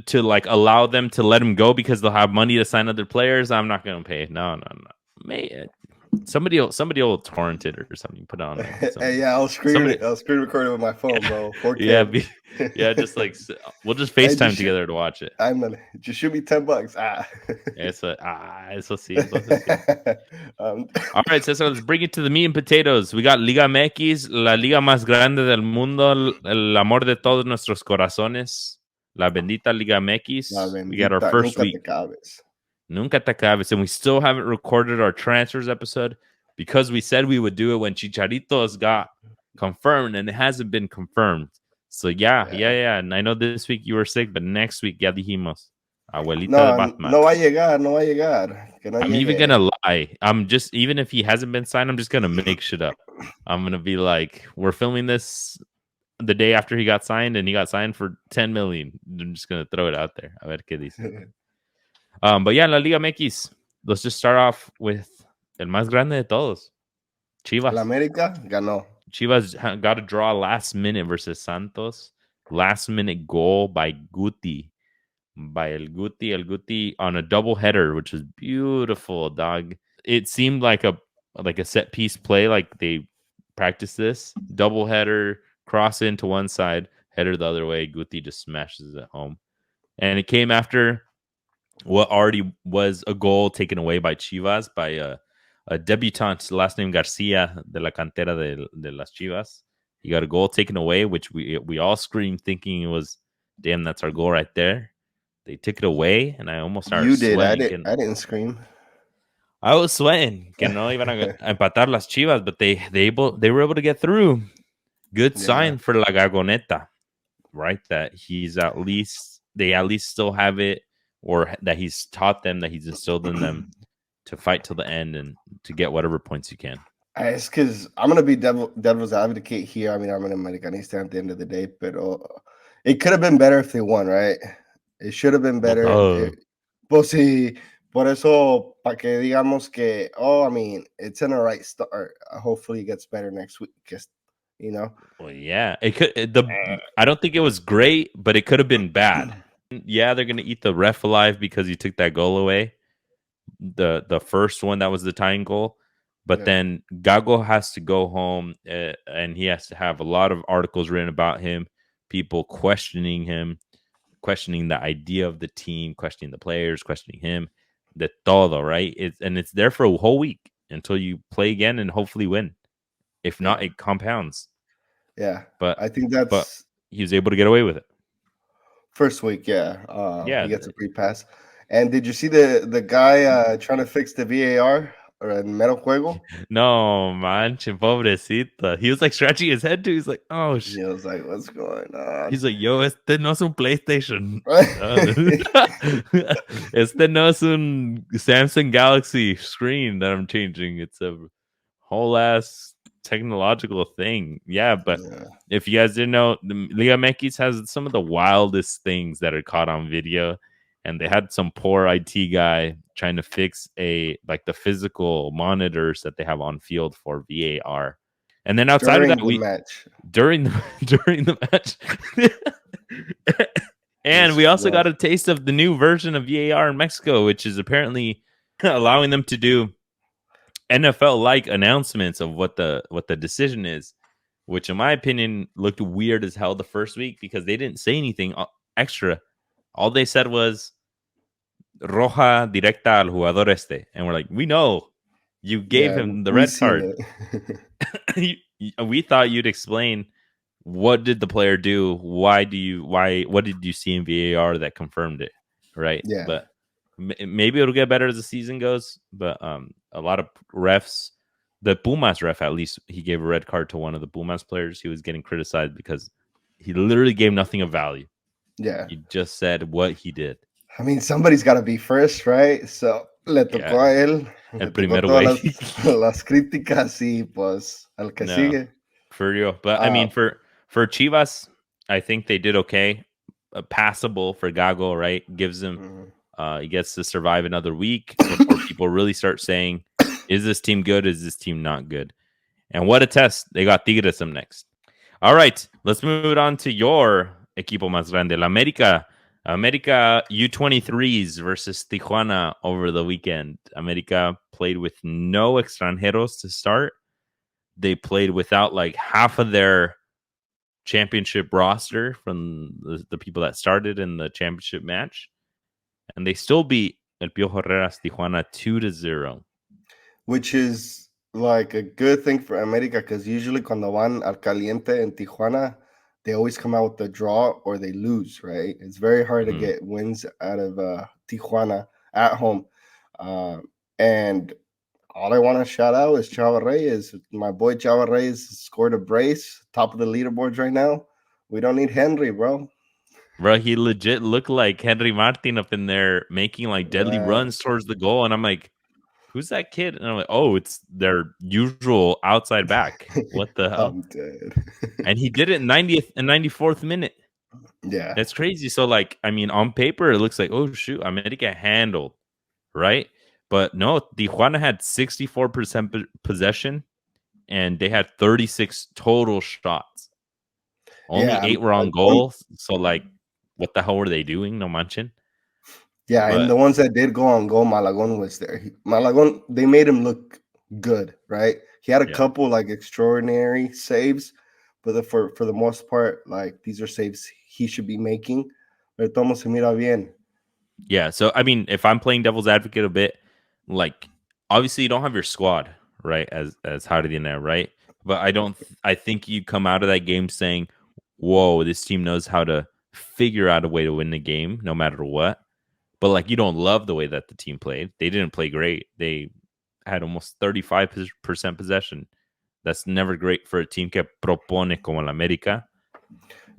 to like allow them to let him go because they'll have money to sign other players, I'm not going to pay. No. Man, somebody will torrent it or something. Put it on. Hey, yeah, I'll screen record it with my phone, bro. 4K. Yeah, just like we'll just FaceTime together to watch it. Just shoot me $10. Eso sí. All right, Cesar, let's bring it to the meat and potatoes. We got Liga MX, la liga más grande del mundo, el amor de todos nuestros corazones, la Bendita Liga MX. We got our first week. Nunca te acabes. And we still haven't recorded our transfers episode because we said we would do it when Chicharitos got confirmed, and it hasn't been confirmed. So yeah. And I know this week you were sick, but next week ya dijimos, abuelita de No, Batman. no va a llegar, no va a llegar. Que no I'm even llegue. gonna lie. I'm just even if he hasn't been signed, I'm just gonna make shit up. I'm gonna be like, we're filming this the day after he got signed, and he got signed for 10 million. I'm just gonna throw it out there. A ver qué dicen. But yeah, La Liga MX. Let's just start off with el más grande de todos, La Chivas. América ganó. Chivas got a draw last minute versus Santos. Last minute goal by Guti. By El Guti on a double header, which was beautiful, dog. It seemed like a set piece play, like they practiced this. Double header, cross into one side, header the other way. Guti just smashes it home. And it came after what already was a goal taken away by Chivas by a debutant, last name Garcia de la cantera de las Chivas. He got a goal taken away, which we all screamed thinking it was, damn, that's our goal right there. They took it away, and I almost started You did. sweating. I didn't scream. I was sweating. Que no iban a empatar las Chivas, but they were able to get through. Good sign for La Gagoneta, right? That he's they at least still have it, or that he's taught them, that he's instilled in them to fight till the end and to get whatever points you can. It's because I'm gonna be devil's advocate here. I mean, I'm an Americanista at the end of the day, but it could have been better if they won, right? It should have been better. Pues sí, por eso, para que digamos que, I mean, it's in a right start. Hopefully, it gets better next week. Just, you know. Well, yeah, it could. I don't think it was great, but it could have been bad. Yeah, they're gonna eat the ref alive because he took that goal away. The first one that was the tying goal, but then Gago has to go home, and he has to have a lot of articles written about him, people questioning him, questioning the idea of the team, questioning the players, questioning him, de todo, right? It's there for a whole week until you play again and hopefully win. If not, it compounds. Yeah, but I think that's he was able to get away with it. First week, he gets a free pass. And did you see the guy trying to fix the VAR or en mero juego? No, manche, pobrecito. He was like scratching his head too. He's like, oh shit. He was like, what's going on? He's like, yo, este no es un PlayStation. Este no es un Samsung Galaxy screen that I'm changing. It's a whole ass technological thing. Yeah, but if you guys didn't know, the Liga MX has some of the wildest things that are caught on video. And they had some poor IT guy trying to fix the physical monitors that they have on field for VAR. And then outside of that, during the match, and we also got a taste of the new version of VAR in Mexico, which is apparently allowing them to do NFL-like announcements of what the decision is, which in my opinion looked weird as hell the first week because they didn't say anything extra. All they said was roja directa al jugador este, and we're like, we know you gave him the red card. We thought you'd explain what did the player do, what did you see in VAR that confirmed it, right? Yeah, but maybe it'll get better as the season goes. But a lot of refs, the Pumas ref, at least he gave a red card to one of the Pumas players. He was getting criticized because he literally gave nothing of value. Yeah, he just said what he did. I mean, somebody's got to be first, right? So le tocó a él. El primer güey. Las críticas y pues el que sigue. For real. But I mean, for Chivas, I think they did okay. Passable for Gago, right? Gives him, he gets to survive another week before people really start saying, is this team good? Is this team not good? And what a test. They got Tigres up next. All right, let's move it on to your equipo más grande, la America U23s versus Tijuana over the weekend. America played with no extranjeros to start. They played without like half of their championship roster from the people that started in the championship match. And they still beat El Piojo Herrera's Tijuana 2-0. Which is like a good thing for America because usually cuando van al caliente in Tijuana, they always come out with a draw or they lose, right? It's very hard to get wins out of Tijuana at home. And all I want to shout out is Chava Reyes. My boy Chava Reyes scored a brace, top of the leaderboards right now. We don't need Henry, bro. Bro, he legit looked like Henry Martin up in there making like deadly runs towards the goal. And I'm like, who's that kid? And I'm like, oh, it's their usual outside back. What the hell? I'm dead. And he did it in 90th and 94th minute. Yeah. That's crazy. So, like, I mean, on paper, it looks like, oh, shoot, America handled, right? But no, Tijuana had 64% possession and they had 36 total shots. Only 8 were on goal. So, like, what the hell were they doing? No manchen. Yeah, and the ones that did go on goal, Malagon was there. Malagon, they made him look good, right? He had a couple like extraordinary saves, but for the most part, like these are saves he should be making. Pero todo se mira bien. Yeah, so I mean, if I'm playing devil's advocate a bit, like obviously you don't have your squad, right? As how did you know, right? But I think you come out of that game saying, "Whoa, this team knows how to figure out a way to win the game, no matter what." But like, you don't love the way that the team played. They didn't play great. They had almost 35% possession. That's never great for a team que propone como la América.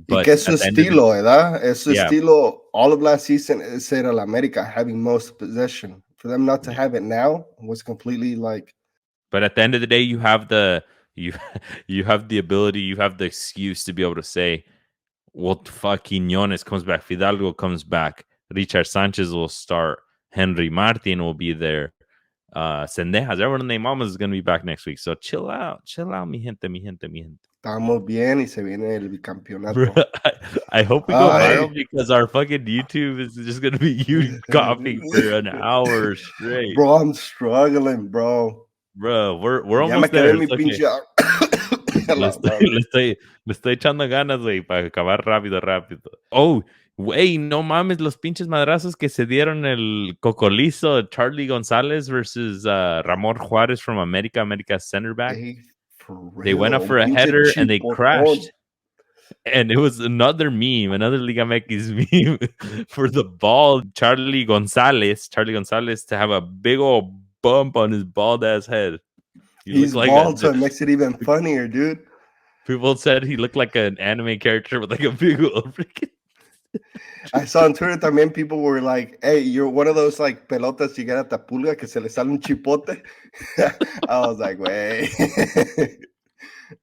But que es su estilo, ¿verdad? Es su estilo. All of last season, it said El America having most possession. For them not to have it now was completely like. But at the end of the day, you have the you have the ability, you have the excuse to be able to say, well, fuck, Quiñones comes back, Fidalgo comes back, Richard Sanchez will start, Henry Martin will be there, Sendejas, everyone named Mamas is going to be back next week. So chill out, mi gente, mi gente, mi gente. Estamos bien y se viene el bicampeonato. Bro, I hope we go viral because our fucking YouTube is just going to be you coughing for an hour straight. Bro, I'm struggling, bro. Bro, we're almost there. It's okay. Le estoy echando ganas, güey, para acabar rápido. Oh, güey, no mames, los pinches madrazos que se dieron el cocolizo, Charlie Gonzalez versus Ramon Juárez from America's center back. They went up for a header and they crashed. And it was another meme, another Liga MX meme for the ball, Charlie Gonzalez to have a big old bump on his bald ass head. He's like bald, so it makes it even funnier, dude. People said he looked like an anime character with like a big old freaking. I saw on Twitter también people were like, hey, you're one of those like pelotas you get at the pulga que se le sale un chipote. I was like, wait.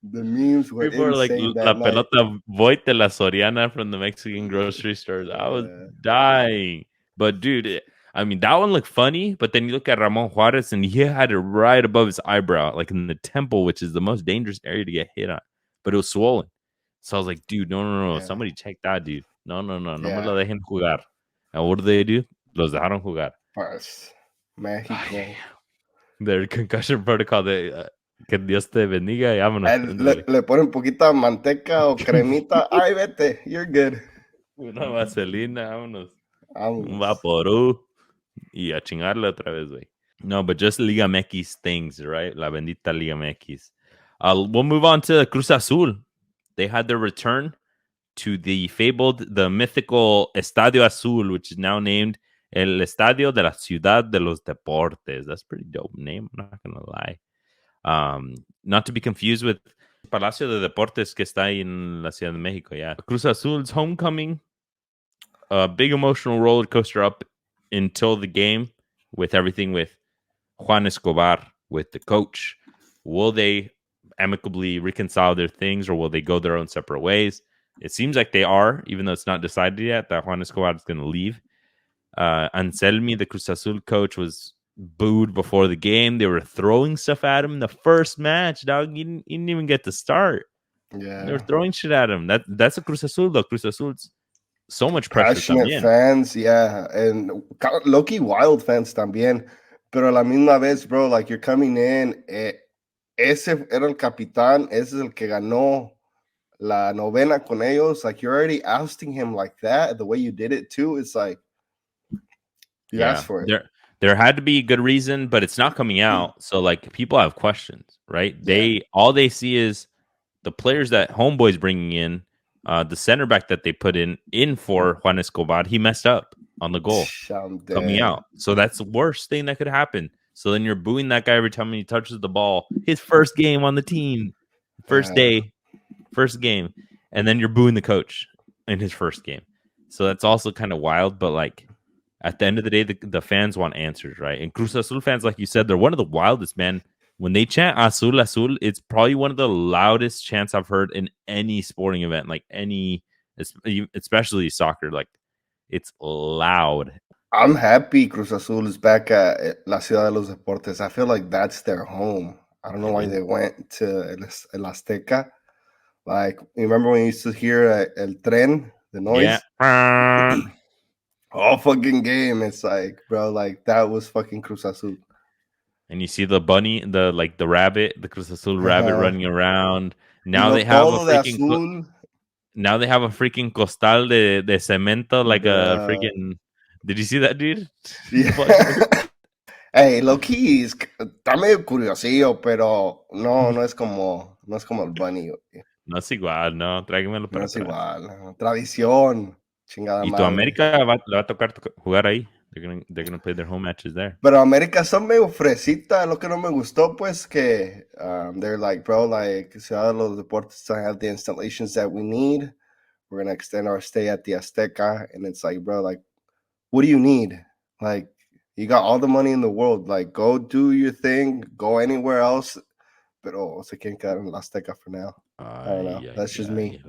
The memes were people insane. People were like, la pelota Voit de la Soriana from the Mexican grocery stores. I was dying. But dude, I mean, that one looked funny, but then you look at Ramon Juarez and he had it right above his eyebrow, like in the temple, which is the most dangerous area to get hit on. But it was swollen. So I was like, dude, no. Somebody check that, dude. No me lo dejen jugar. And what do? Los dejaron jugar. First, Mexico. Their concussion protocol de... que Dios te bendiga y vámonos. Le ponen poquita manteca o cremita. Ay, vete. You're good. Una vaselina, vámonos. Un vaporú. Y a chingarle otra vez, güey. No, but just Liga MX things, right? La Bendita Liga MX. We'll move on to Cruz Azul. They had their return to the mythical Estadio Azul, which is now named El Estadio de la Ciudad de los Deportes. That's a pretty dope name, I'm not going to lie. Not to be confused with Palacio de Deportes que está ahí en la Ciudad de México, yeah. Cruz Azul's homecoming, a big emotional roller coaster up until the game with everything with Juan Escobar, with the coach. Will they amicably reconcile their things or will they go their own separate ways? It seems like they are, even though it's not decided yet that Juan Escobar is going to leave. Anselmi, the Cruz Azul coach, was booed before the game. They were throwing stuff at him in the first match, dog. He didn't even get to start. Yeah. They were throwing shit at him. That's a Cruz Azul, though. Cruz Azul's so much pressure. Passionate también. Fans, yeah. And low-key wild fans también. Pero a la misma vez, bro, like you're coming in, ese era el capitán, ese es el que ganó la novela con ellos. Like you're already ousting him like that. The way you did it too, it's like you asked for it. There had to be a good reason, but it's not coming out. So like people have questions, right? All they see is the players that Homeboy's bringing in, the center back that they put in for Juan Escobar. He messed up on the goal coming out. So that's the worst thing that could happen. So then you're booing that guy every time he touches the ball. His first game on the team, first day, first game. and then you're booing the coach in his first game. So that's also kind of wild. But like at the end of the day, the fans want answers, right? And Cruz Azul fans, like you said, they're one of the wildest, man. When they chant Azul Azul, it's probably one of the loudest chants I've heard in any sporting event, like any, especially soccer. Like it's loud. I'm happy Cruz Azul is back at La Ciudad de los Deportes. I feel like that's their home. I don't know why they went to El Azteca. Like, you remember when you used to hear El Tren, the noise? Yeah. All fucking game. It's like, bro, like that was fucking Cruz Azul. And you see the bunny, the rabbit, the Cruz Azul rabbit running around. Now they have a freaking. Now they have a freaking costal de cemento, like a freaking. Did you see that, dude? Yeah. Hey, Loki está medio curiosillo, pero no es como el bunny. No es igual, no, tráigamelo para atrás. No es igual, tradición, chingada madre. Y tu América le va a tocar jugar ahí. They're gonna play their home matches there. Pero América son medio fresita, lo que no me gustó, pues, que they're like, bro, like, Ciudad de los Deportes don't have the installations that we need. We're gonna extend our stay at the Azteca. And it's like, bro, like, what do you need? Like, you got all the money in the world. Like, go do your thing. Go anywhere else. Pero se quieren quedar en la Azteca for now. I don't know. That's just me.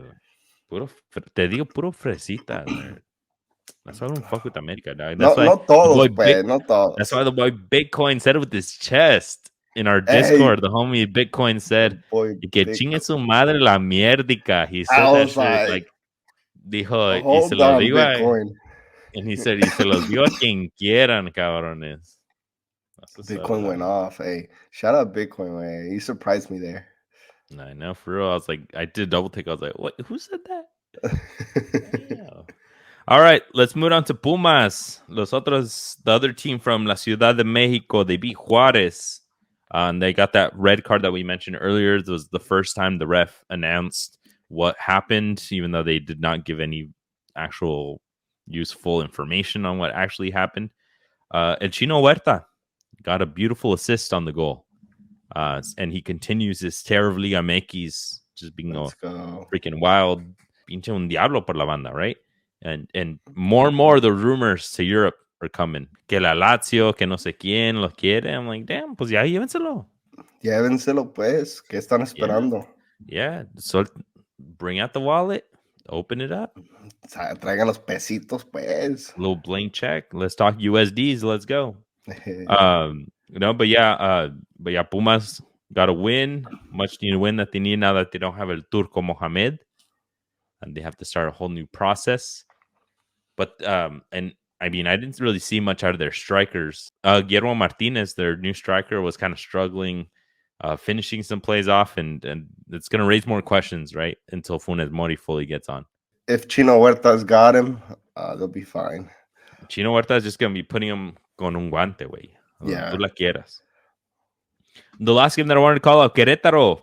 Te digo, puro fresita. That's why I don't fuck with America, dog. That's no todos, pues, no todos. That's why the boy Bitcoin said it with his chest in our Discord. The homie Bitcoin said, que chingue su madre la mierdica. He said that shit like, dijo, y se lo digo Bitcoin. And he said, y se los digo a quien quieran, cabrones. Bitcoin went off. Hey, shout out Bitcoin, man. You surprised me there. I know, for real. I was like, I did double take. I was like, what? Who said that? Yeah. All right, let's move on to Pumas. The other team from La Ciudad de Mexico, they beat Juarez. And they got that red card that we mentioned earlier. It was the first time the ref announced what happened, even though they did not give any actual useful information on what actually happened. El Chino Huerta got a beautiful assist on the goal. And he continues his Terror of Liga MX, just being freaking wild. Pinche un diablo por la banda, right? And more and more the rumors to Europe are coming. Que la Lazio, que no sé quién lo quiere. I'm like, damn, pues ya llévenselo. Llévenselo, pues. ¿Qué están esperando? Yeah. So bring out the wallet. Open it up. Traigan los pesitos, pues. A little blank check. Let's talk USDs. Let's go. But yeah, Pumas got a win. Much needed win that they need now that they don't have El Turco Mohamed. And they have to start a whole new process. But, and I mean, I didn't really see much out of their strikers. Guillermo Martinez, their new striker, was kind of struggling, finishing some plays off, and it's going to raise more questions, right? Until Funes Mori fully gets on. If Chino Huerta's got him, they'll be fine. Chino Huerta is just going to be putting him con un guante, güey. Yeah. Tú la quieras. The last game that I wanted to call out, Querétaro.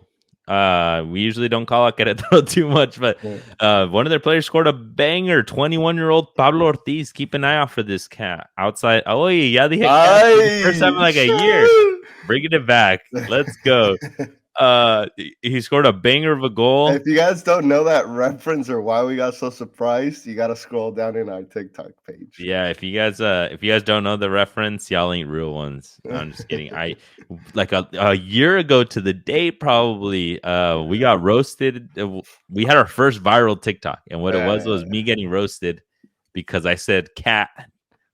We usually don't call out Querétaro too much, but one of their players scored a banger. 21-year-old Pablo Ortiz. Keep an eye out for this cat outside. Oh, yeah, the first time in like a year. Bringing it back. Let's go. He scored a banger of a goal. If you guys don't know that reference or why we got so surprised, you got to scroll down in our TikTok page. Yeah, if you guys don't know the reference, y'all ain't real ones. I'm just kidding. I like a year ago to the date, probably we got roasted. We had our first viral TikTok, and what it was me getting roasted because I said cat,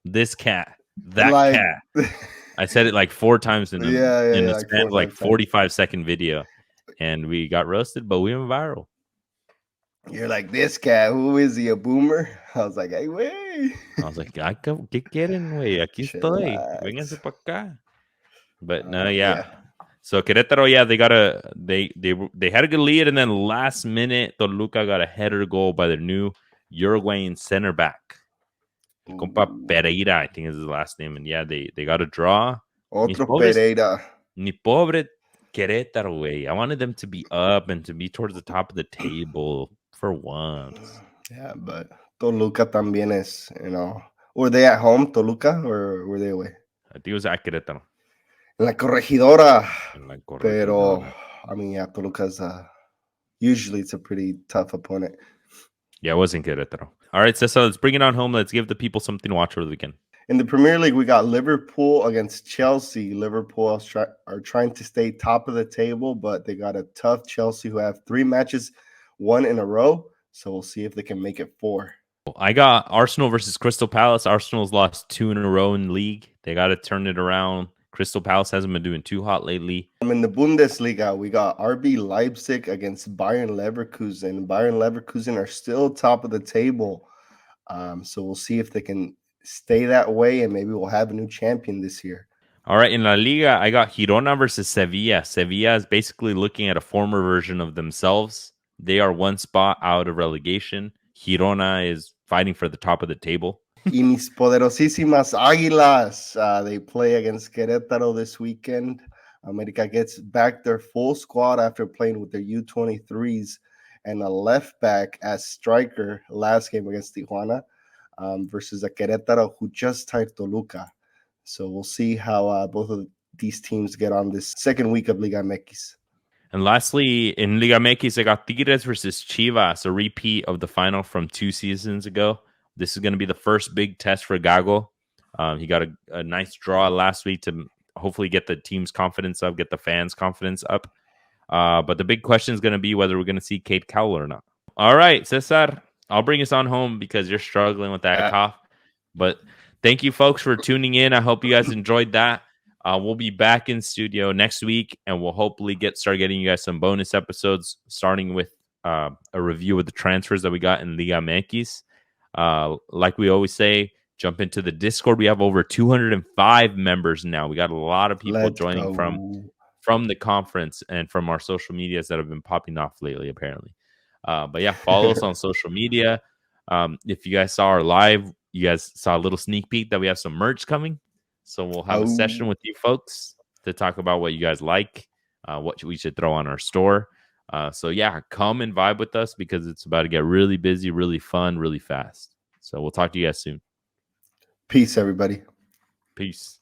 this cat, that cat. I said it like 4 times in a span of like 45-second video, and we got roasted, but we went viral. You're like, this cat, who is he, a boomer? I was like, hey, wey. I was like, ¿qué quieren, güey? Aquí estoy. Vénganse para acá. But no, yeah. So Querétaro, yeah, they had a good lead, and then last minute, Toluca got a header goal by their new Uruguayan center back. Compa Pereira, I think is his last name. And yeah, they got a draw. Otro Pereira. Ni pobre Querétaro, güey. I wanted them to be up and to be towards the top of the table for once. Yeah, but Toluca también es, Were they at home, Toluca, or were they away? I think it was at Querétaro. En la corregidora. Pero, I mean, yeah, Toluca's usually it's a pretty tough opponent. Yeah, it wasn't good at all. All right, Cesar, let's bring it on home. Let's give the people something to watch over the weekend. In the Premier League, we got Liverpool against Chelsea. Liverpool are trying to stay top of the table, but they got a tough Chelsea who have 3 matches won in a row. So we'll see if they can make it 4. I got Arsenal versus Crystal Palace. Arsenal's lost 2 in a row in the league. They got to turn it around. Crystal Palace hasn't been doing too hot lately. In the Bundesliga, we got RB Leipzig against Bayern Leverkusen. Bayern Leverkusen are still top of the table. So we'll see if they can stay that way, and maybe we'll have a new champion this year. All right, in La Liga, I got Girona versus Sevilla. Sevilla is basically looking at a former version of themselves. They are 1 spot out of relegation. Girona is fighting for the top of the table. Y mis poderosísimas Águilas, they play against Querétaro this weekend. America gets back their full squad after playing with their U23s and a left back as striker last game against Tijuana versus a Querétaro who just tied Toluca. So we'll see how both of these teams get on this second week of Liga MX. And lastly, in Liga MX, I got Tigres versus Chivas, a repeat of the final from 2 seasons ago. This is going to be the first big test for Gago. He got a nice draw last week to hopefully get the team's confidence up, get the fans' confidence up. But the big question is going to be whether we're going to see Kate Cowell or not. All right, Cesar, I'll bring us on home because you're struggling with that cough. But thank you, folks, for tuning in. I hope you guys enjoyed that. We'll be back in studio next week, and we'll hopefully start getting you guys some bonus episodes, starting with a review of the transfers that we got in Liga MX. Like we always say, jump into the Discord. We have over 205 members now. We got a lot of people joining from the conference and from our social medias that have been popping off lately, apparently. But yeah, follow us on social media. If you guys saw our live, you guys saw a little sneak peek that we have some merch coming. So we'll have a session with you folks to talk about what you guys like, what we should throw on our store. So yeah, come and vibe with us because it's about to get really busy, really fun, really fast. So we'll talk to you guys soon. Peace, everybody. Peace.